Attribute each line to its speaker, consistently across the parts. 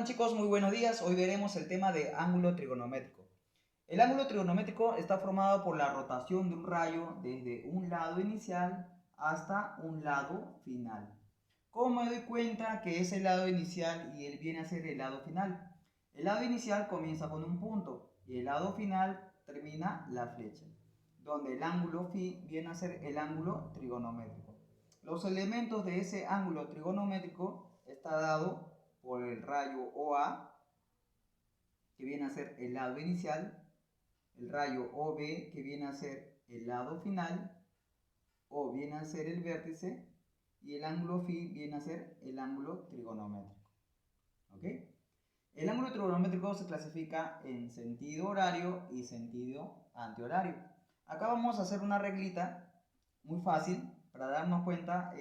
Speaker 1: Bueno chicos, muy buenos días. Hoy veremos el tema de ángulo trigonométrico. El ángulo trigonométrico está formado por la rotación de un rayo desde un lado inicial hasta un lado final. ¿Cómo me doy cuenta que es el lado inicial y él viene a ser el lado final? El lado inicial comienza con un punto y el lado final termina la flecha, donde el ángulo phi viene a ser el ángulo trigonométrico. Los elementos de ese ángulo trigonométrico está dado por el rayo OA, que viene a ser el lado inicial, el rayo OB, que viene a ser el lado final, O viene a ser el vértice, y el ángulo phi viene a ser el ángulo trigonométrico. ¿Ok? El ángulo trigonométrico se clasifica en sentido horario y sentido antihorario. Acá vamos a hacer una reglita muy fácil para darnos cuenta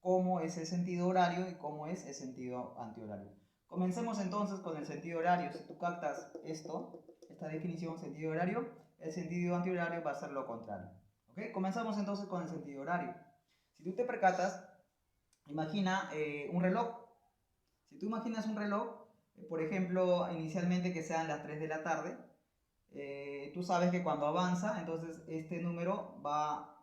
Speaker 1: cómo es el sentido horario y cómo es el sentido antihorario. Comencemos entonces con el sentido horario. Si tú captas esta definición sentido horario, el sentido antihorario va a ser lo contrario. ¿Okay? Comenzamos entonces con el sentido horario. Si tú te percatas, imagina un reloj. Si tú imaginas un reloj, por ejemplo, inicialmente que sean las 3 de la tarde, tú sabes que cuando avanza, entonces este número va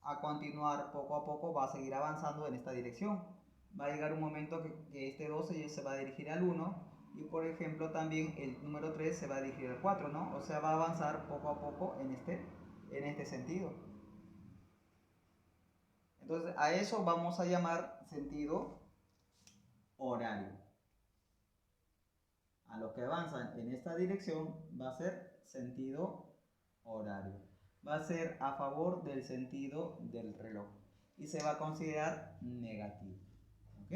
Speaker 1: a continuar poco a poco, va a seguir avanzando en esta dirección. Va a llegar un momento que este 12 se va a dirigir al 1 y por ejemplo también el número 3 se va a dirigir al 4, ¿no? O sea, va a avanzar poco a poco en este sentido. Entonces a eso vamos a llamar sentido horario. A los que avanzan en esta dirección va a ser sentido horario. Va a ser a favor del sentido del reloj y se va a considerar negativo. ¿Ok?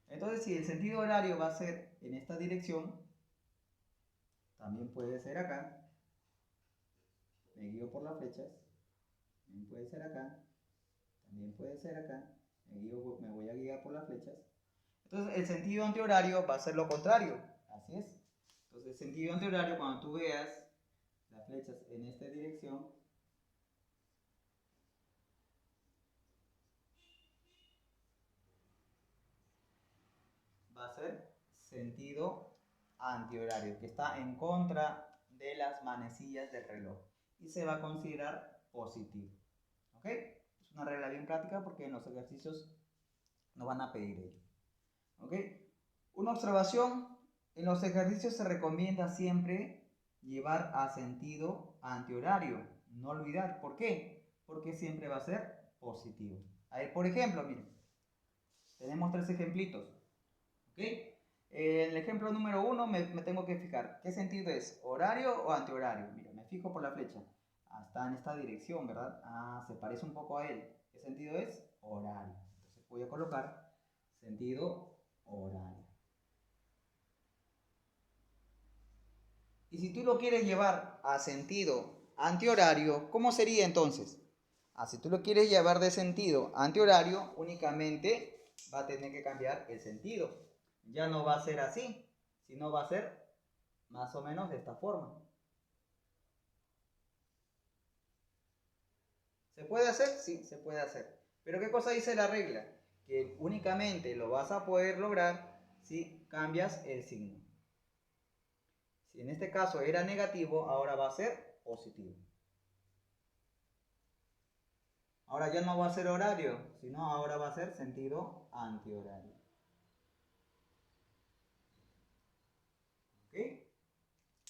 Speaker 1: Entonces, si el sentido horario va a ser en esta dirección, también puede ser acá. Me guío por las flechas. También puede ser acá. También puede ser acá. Me voy a guiar por las flechas. Entonces, el sentido antihorario va a ser lo contrario. Así es. Entonces, el sentido antihorario, cuando tú veas las flechas en esta dirección, va a ser sentido antihorario, que está en contra de las manecillas del reloj y se va a considerar positivo. ¿Ok? Es una regla bien práctica porque en los ejercicios nos van a pedir ello. ¿Ok? Una observación: en los ejercicios se recomienda siempre llevar a sentido antihorario. No olvidar. ¿Por qué? Porque siempre va a ser positivo. A ver, por ejemplo, miren, tenemos 3 ejemplitos. ¿Ok? En el ejemplo número 1 me tengo que fijar, ¿qué sentido es? ¿Horario o antihorario? Mira, me fijo por la flecha. Está en esta dirección, ¿verdad? Se parece un poco a él. ¿Qué sentido es? Horario. Entonces voy a colocar sentido horario. Y si tú lo quieres llevar a sentido antihorario, ¿cómo sería entonces? Si tú lo quieres llevar de sentido antihorario, únicamente va a tener que cambiar el sentido. Ya no va a ser así, sino va a ser más o menos de esta forma. ¿Se puede hacer? Sí, se puede hacer. Pero ¿qué cosa dice la regla? Que únicamente lo vas a poder lograr si cambias el signo. Si en este caso era negativo, ahora va a ser positivo. Ahora ya no va a ser horario, sino ahora va a ser sentido antihorario. ¿Ok?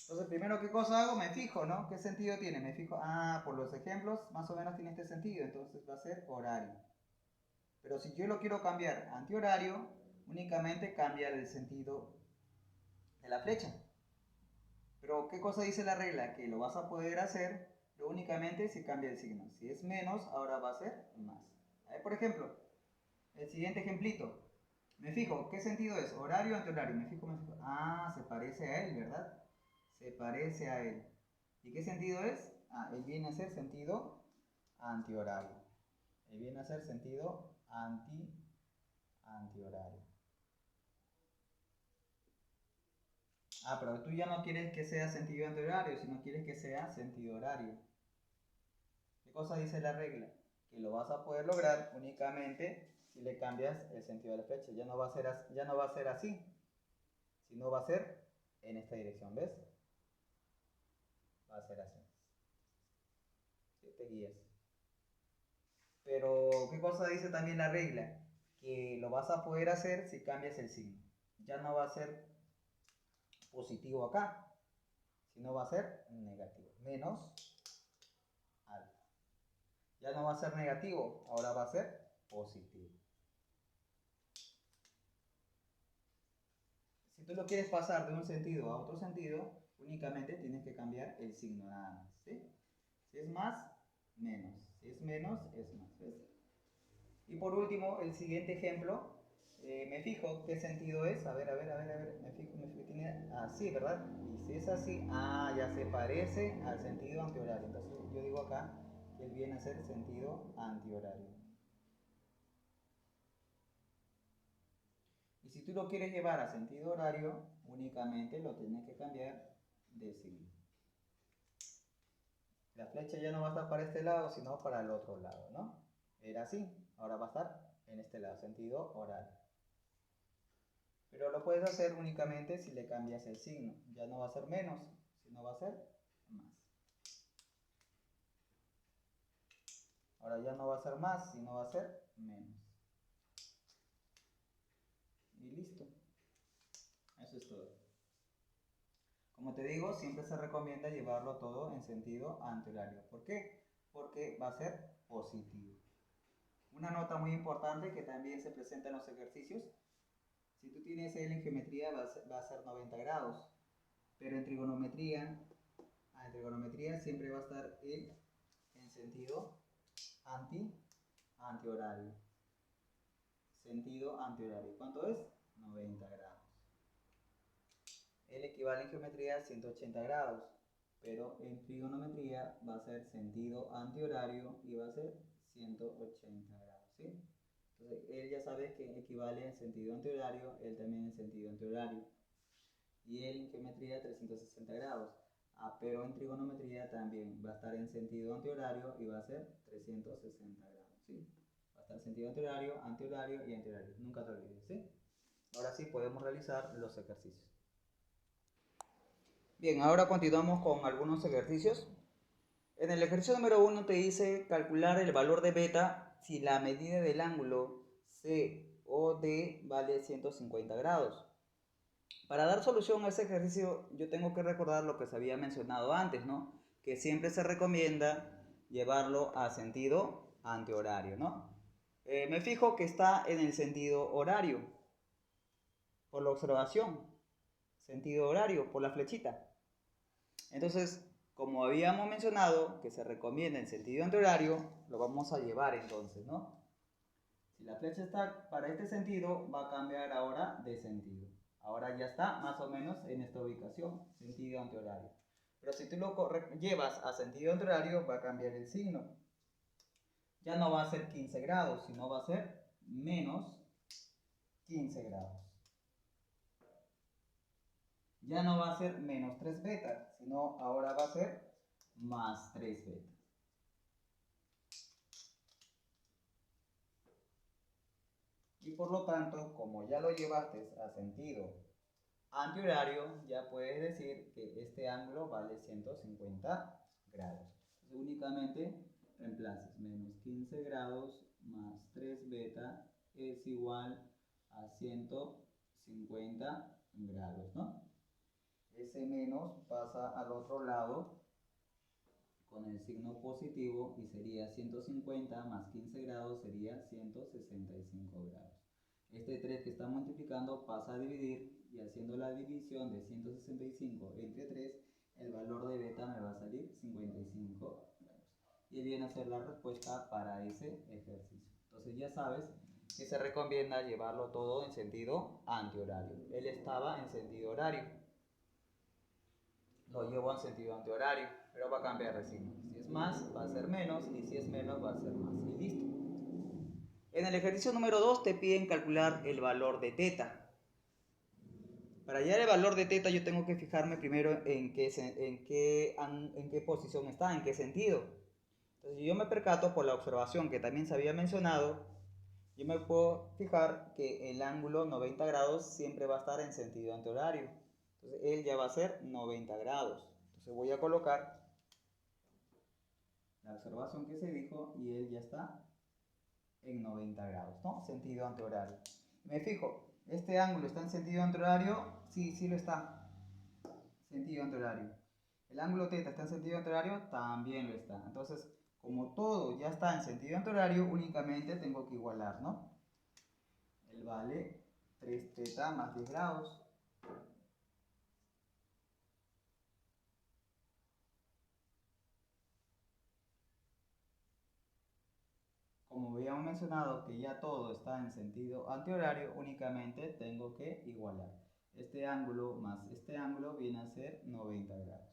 Speaker 1: Entonces, primero, ¿qué cosa hago? Me fijo, ¿no? ¿Qué sentido tiene? Me fijo, por los ejemplos, más o menos tiene este sentido, entonces va a ser horario. Pero si yo lo quiero cambiar antihorario, únicamente cambia el sentido de la flecha. Pero ¿qué cosa dice la regla? Que lo vas a poder hacer, pero únicamente si cambia el signo. Si es menos, ahora va a ser más. Por ejemplo, el siguiente ejemplito. Me fijo, ¿qué sentido es? ¿Horario o antihorario? Me fijo. Se parece a él, ¿verdad? Se parece a él. ¿Y qué sentido es? Él viene a ser sentido antihorario. Él viene a ser sentido antihorario. Pero tú ya no quieres que sea sentido antihorario, sino quieres que sea sentido horario. ¿Qué cosa dice la regla? Que lo vas a poder lograr únicamente si le cambias el sentido de la flecha. Ya no va a ser así, Si no, va a ser en esta dirección, ¿ves? Va a ser así. ¿Sí? Te guías. Pero, ¿qué cosa dice también la regla? Que lo vas a poder hacer si cambias el signo. Ya no va a ser positivo acá, sino va a ser negativo. Menos alfa. Ya no va a ser negativo, ahora va a ser positivo. Si tú lo quieres pasar de un sentido a otro sentido, únicamente tienes que cambiar el signo nada más, ¿sí? Si es más, menos. Si es menos, es más, ¿ves? Y por último, el siguiente ejemplo, me fijo qué sentido es. A ver, me fijo, tiene así, ¿verdad? Y si es así, ya se parece al sentido antihorario. Entonces yo digo acá que él viene a ser sentido antihorario. Y si tú lo quieres llevar a sentido horario, únicamente lo tienes que cambiar de signo. La flecha ya no va a estar para este lado, sino para el otro lado, ¿no? Era así, ahora va a estar en este lado, sentido horario. Pero lo puedes hacer únicamente si le cambias el signo. Ya no va a ser menos, sino va a ser más. Ahora ya no va a ser más, sino va a ser menos. Y listo. Eso es todo. Como te digo, siempre se recomienda llevarlo todo en sentido antihorario. ¿Por qué? Porque va a ser positivo. Una nota muy importante que también se presenta en los ejercicios. Si tú tienes L en geometría va a ser 90 grados. Pero en trigonometría siempre va a estar en sentido antihorario. Sentido antihorario. ¿Cuánto es? 90 grados. El equivale en geometría a 180 grados, pero en trigonometría va a ser sentido antihorario y va a ser 180 grados, ¿sí? Entonces, él ya sabe que equivale en sentido antihorario, él también en sentido antihorario. Y él en geometría 360 grados. Pero en trigonometría también va a estar en sentido antihorario y va a ser 360 grados, ¿sí? Va a estar en sentido antihorario, antihorario y antihorario. Nunca te olvides, ¿sí? Ahora sí podemos realizar los ejercicios. Bien, ahora continuamos con algunos ejercicios. En el ejercicio número 1 te dice calcular el valor de beta si la medida del ángulo COD vale 150 grados. Para dar solución a ese ejercicio yo tengo que recordar lo que se había mencionado antes, ¿no? Que siempre se recomienda llevarlo a sentido antihorario, ¿no? Me fijo que está en el sentido horario, por la observación, sentido horario, por la flechita. Entonces, como habíamos mencionado que se recomienda en sentido antihorario, lo vamos a llevar entonces, ¿no? Si la flecha está para este sentido, va a cambiar ahora de sentido. Ahora ya está más o menos en esta ubicación, sentido antihorario. Pero si tú lo llevas a sentido antihorario, va a cambiar el signo. Ya no va a ser 15 grados, sino va a ser menos 15 grados. Ya no va a ser menos 3 betas, sino ahora va a ser más 3 betas. Y por lo tanto, como ya lo llevaste a sentido antihorario, ya puedes decir que este ángulo vale 150 grados. Entonces, únicamente reemplaces menos 15 grados más 3 beta es igual a 150 grados, ¿no? Ese menos pasa al otro lado con el signo positivo y sería 150 más 15 grados sería 165 grados. Este 3 que está multiplicando pasa a dividir y haciendo la división de 165 entre 3, el valor de beta me va a salir 55 grados. Y viene a ser la respuesta para ese ejercicio. Entonces ya sabes que se recomienda llevarlo todo en sentido antihorario. Él estaba en sentido horario. Lo llevo en sentido antihorario, pero va a cambiar de signo. Si es más, va a ser menos, y si es menos, va a ser más. Y listo. En el ejercicio número 2 te piden calcular el valor de teta. Para hallar el valor de teta yo tengo que fijarme primero en qué posición está, en qué sentido. Entonces yo me percato por la observación que también se había mencionado yo me puedo fijar que el ángulo 90 grados siempre va a estar en sentido antihorario. Entonces él ya va a ser 90 grados. Entonces voy a colocar la observación que se dijo y él ya está en 90 grados, ¿no? Sentido antihorario. Me fijo, ¿este ángulo está en sentido antihorario? Sí, sí lo está. Sentido antihorario. El ángulo θ está en sentido antihorario, también lo está. Entonces, como todo ya está en sentido antihorario, únicamente tengo que igualar, ¿no? Él vale 3θ más 10 grados. Como habíamos mencionado que ya todo está en sentido antihorario, únicamente tengo que igualar. Este ángulo más este ángulo viene a ser 90 grados.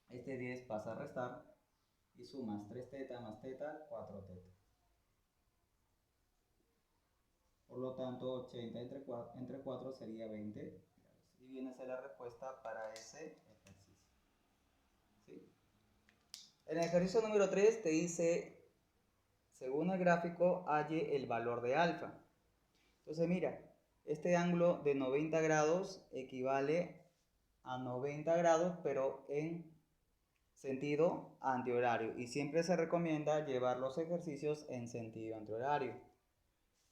Speaker 1: Este 10 pasa a restar y sumas 3θ más θ, 4θ. Por lo tanto, 80 entre 4 sería 20 grados. Y viene a ser la respuesta para ese ejercicio. ¿Sí? En el ejercicio número 3 te dice, según el gráfico, halle el valor de alfa. Entonces mira, este ángulo de 90 grados equivale a 90 grados, pero en sentido antihorario. Y siempre se recomienda llevar los ejercicios en sentido antihorario.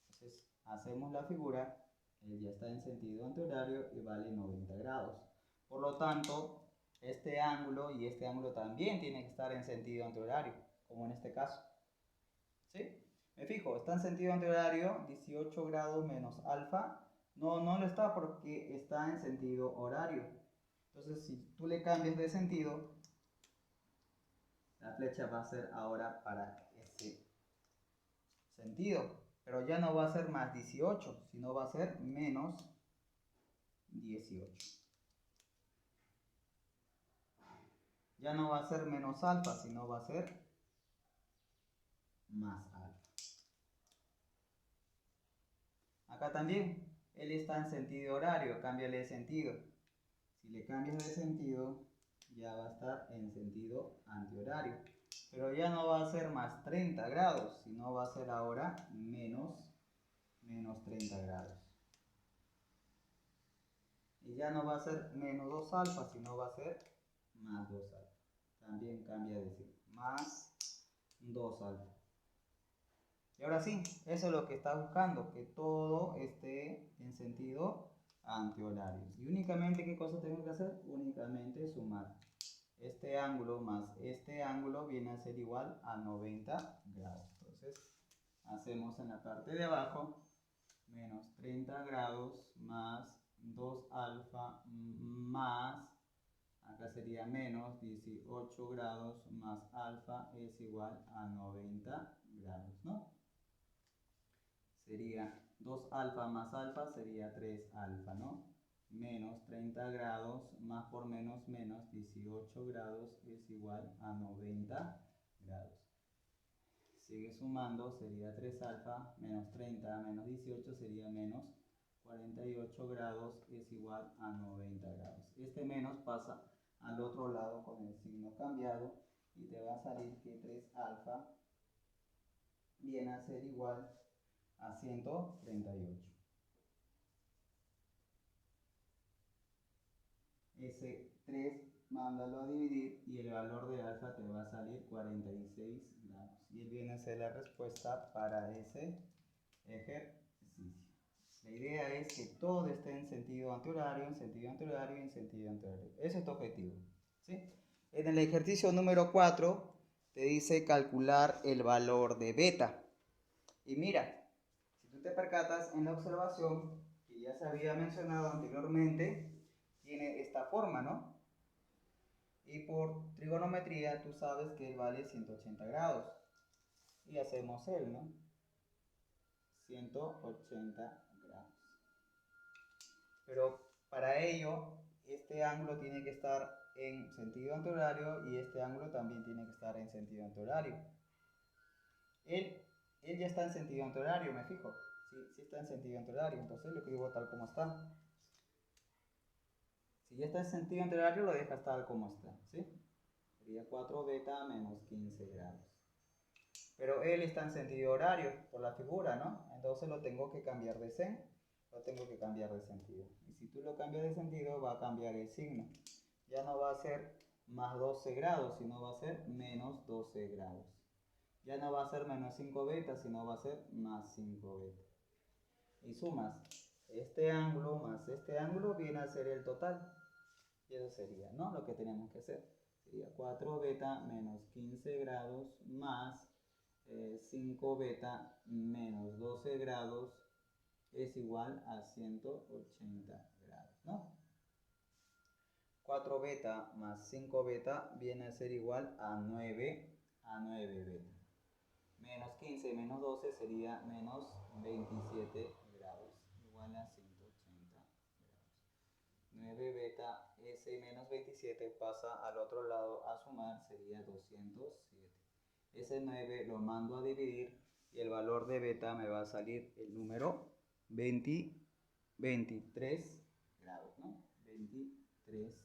Speaker 1: Entonces hacemos la figura, él ya está en sentido antihorario y vale 90 grados. Por lo tanto, este ángulo y este ángulo también tienen que estar en sentido antihorario, como en este caso. ¿Sí? Me fijo, está en sentido antihorario, 18 grados menos alfa. No, no lo está porque está en sentido horario. Entonces, si tú le cambias de sentido, la flecha va a ser ahora para ese sentido. Pero ya no va a ser más 18, sino va a ser menos 18. Ya no va a ser menos alfa, sino va a ser más alfa. Acá también, él está en sentido horario, cámbiale de sentido. Si le cambias de sentido, ya va a estar en sentido antihorario. Pero ya no va a ser más 30 grados, sino va a ser ahora menos 30 grados. Y ya no va a ser menos 2 alfa, sino va a ser más 2 alfa. También cambia de decir, más 2 alfa. Y ahora sí, eso es lo que está buscando, que todo esté en sentido antihorario. Y únicamente, ¿qué cosa tengo que hacer? Únicamente sumar. Este ángulo más este ángulo viene a ser igual a 90 grados. Entonces, hacemos en la parte de abajo menos 30 grados más 2 alfa más, acá sería menos 18 grados más alfa es igual a 90 grados, ¿no? Sería 2 alfa más alfa sería 3 alfa, ¿no? Menos 30 grados más por menos 18 grados es igual a 90 grados. Sigue sumando, sería 3 alfa menos 30 menos 18 sería menos 48 grados es igual a 90 grados. Este menos pasa al otro lado con el signo cambiado y te va a salir que 3 alfa viene a ser igual a 138. Ese 3 mándalo a dividir y el valor de alfa te va a salir 46 grados. Y él viene a ser la respuesta para ese ejercicio. La idea es que todo esté en sentido antihorario, en sentido antihorario y en sentido antihorario. Ese es tu objetivo. ¿Sí? En el ejercicio número 4 te dice calcular el valor de beta. Y mira, si tú te percatas en la observación que ya se había mencionado anteriormente, tiene esta forma, ¿no? Y por trigonometría tú sabes que él vale 180 grados. Y hacemos él, ¿no? 180 grados. Pero para ello, este ángulo tiene que estar en sentido antihorario y este ángulo también tiene que estar en sentido antihorario. Él ya está en sentido antihorario, me fijo. Sí está en sentido antihorario, entonces lo escribo tal como está. Si ya está en sentido antihorario, lo dejas tal como está, ¿sí? Sería 4 beta menos 15 grados. Pero él está en sentido horario por la figura, ¿no? Entonces lo tengo que cambiar de sen, lo tengo que cambiar de sentido. Y si tú lo cambias de sentido, va a cambiar el signo. Ya no va a ser más 12 grados, sino va a ser menos 12 grados. Ya no va a ser menos 5 beta, sino va a ser más 5 beta. Y sumas este ángulo más este ángulo, viene a ser el total. Y eso sería, ¿no? Lo que tenemos que hacer. Sería 4 beta menos 15 grados más 5 beta menos 12 grados es igual a 180 grados, ¿no? 4 beta más 5 beta viene a ser igual a 9 beta. Menos 15 menos 12 sería menos 27 grados, igual a 180 grados. 9 beta, ese menos 27 pasa al otro lado a sumar, sería 207. Ese 9 lo mando a dividir y el valor de beta me va a salir el número 23 grados, ¿no? 23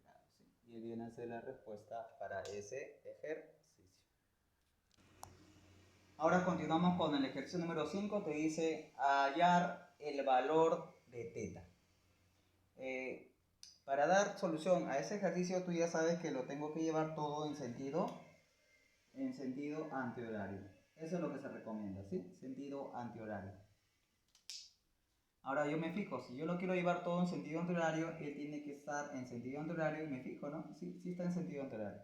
Speaker 1: grados, ¿sí? Y viene a ser la respuesta para ese ejercicio. Ahora continuamos con el ejercicio número 5, te dice hallar el valor de teta. Para dar solución a ese ejercicio tú ya sabes que lo tengo que llevar todo en sentido antihorario. Eso es lo que se recomienda, ¿sí? Sentido antihorario. Ahora yo me fijo, si yo lo quiero llevar todo en sentido antihorario, él tiene que estar en sentido antihorario y me fijo, ¿no? Sí, sí está en sentido antihorario.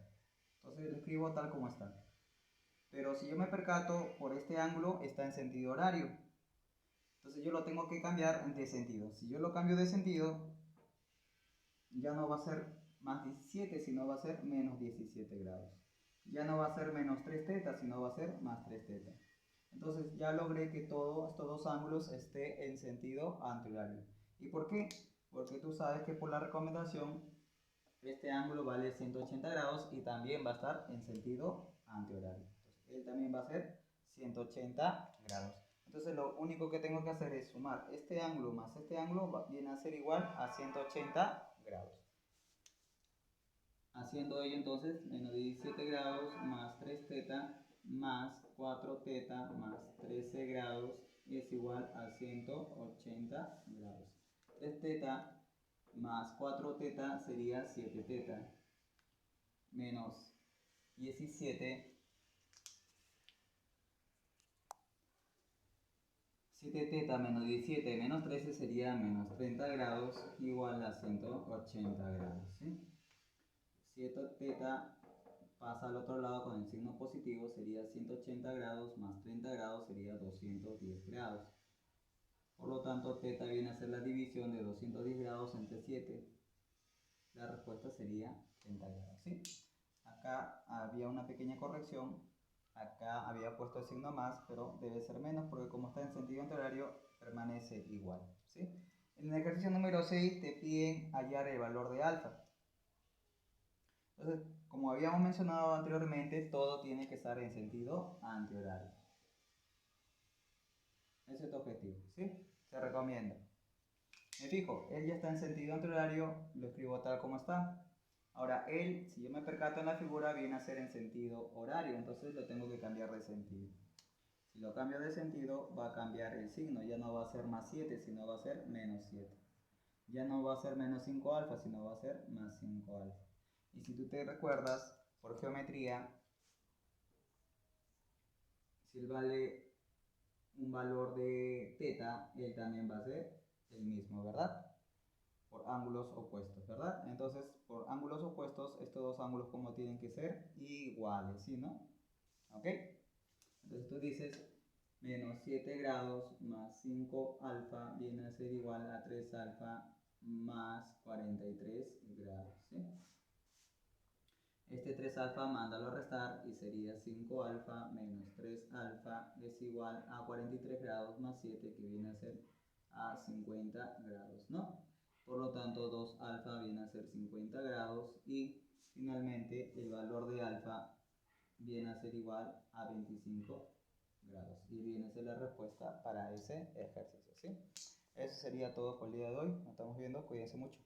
Speaker 1: Entonces lo escribo tal como está. Pero si yo me percato, por este ángulo está en sentido horario. Entonces yo lo tengo que cambiar de sentido. Si yo lo cambio de sentido, ya no va a ser más 17, sino va a ser menos 17 grados. Ya no va a ser menos 3 tetas, sino va a ser más 3 tetas. Entonces ya logré que todos estos dos ángulos estén en sentido antihorario. ¿Y por qué? Porque tú sabes que por la recomendación este ángulo vale 180 grados y también va a estar en sentido antihorario. Entonces él también va a ser 180 grados. Entonces lo único que tengo que hacer es sumar este ángulo más este ángulo, viene a ser igual a 180 grados. Haciendo ello entonces, menos 17 grados más 3 teta más 4 teta más 13 grados es igual a 180 grados. 3 teta más 4 teta sería 7 teta menos 17. 7 teta menos 17 menos 13 sería menos 30 grados igual a 180 grados, ¿sí? 7 teta pasa al otro lado con el signo positivo, sería 180 grados más 30 grados sería 210 grados. Por lo tanto, teta viene a ser la división de 210 grados entre 7. La respuesta sería 30 grados, ¿sí? Acá había una pequeña corrección. Acá había puesto el signo más, pero debe ser menos porque como está en sentido antihorario, permanece igual, ¿sí? En el ejercicio número 6 te piden hallar el valor de alfa. Entonces, como habíamos mencionado anteriormente, todo tiene que estar en sentido antihorario. Ese es tu objetivo, ¿sí? Se recomienda. Me fijo, él ya está en sentido antihorario, lo escribo tal como está. Ahora, él, si yo me percato en la figura, viene a ser en sentido horario, entonces lo tengo que cambiar de sentido. Si lo cambio de sentido, va a cambiar el signo, ya no va a ser más 7, sino va a ser menos 7. Ya no va a ser menos 5 alfa, sino va a ser más 5 alfa. Y si tú te recuerdas, por geometría, si él vale un valor de teta, él también va a ser el mismo, ¿verdad? Por ángulos opuestos, ¿verdad? Entonces, por ángulos opuestos, estos dos ángulos como tienen que ser iguales, ¿sí, no? ¿Ok? Entonces tú dices, menos 7 grados más 5 alfa viene a ser igual a 3 alfa más 43 grados, ¿sí? Este 3 alfa mándalo a restar y sería 5 alfa menos 3 alfa es igual a 43 grados más 7 que viene a ser a 50 grados, ¿no? Por lo tanto 2 alfa viene a ser 50 grados y finalmente el valor de alfa viene a ser igual a 25 grados y viene a ser la respuesta para ese ejercicio, ¿sí? Eso sería todo por el día de hoy, nos estamos viendo, cuídense mucho.